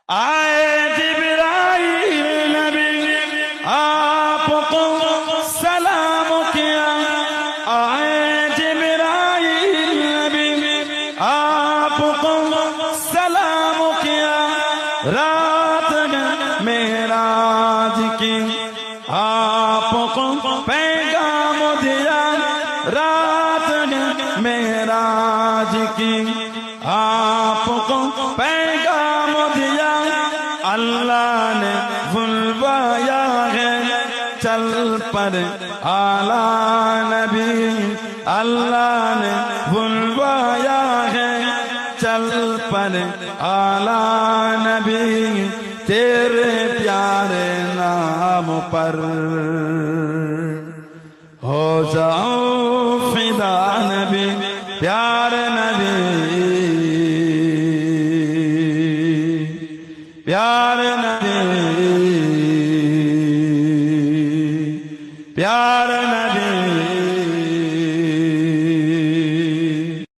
آئے جبرائیل نبی آپ کو سلام کیا، آئے جبرائیل نبی آپ کو سلام کیا، رات معراج کی آپ کو پیغام دیا، رات معراج کی آپ کو پیغام دیا، اللہ نے بلوایا ہے چل پر اعلیٰ نبی، اللہ نے بلوایا ہے چل پر اعلیٰ نبی، تیرے پیارے نام پر ہو جاؤ فدا نبی، پیارے نبی، پیارے نبی، پیارے نبی۔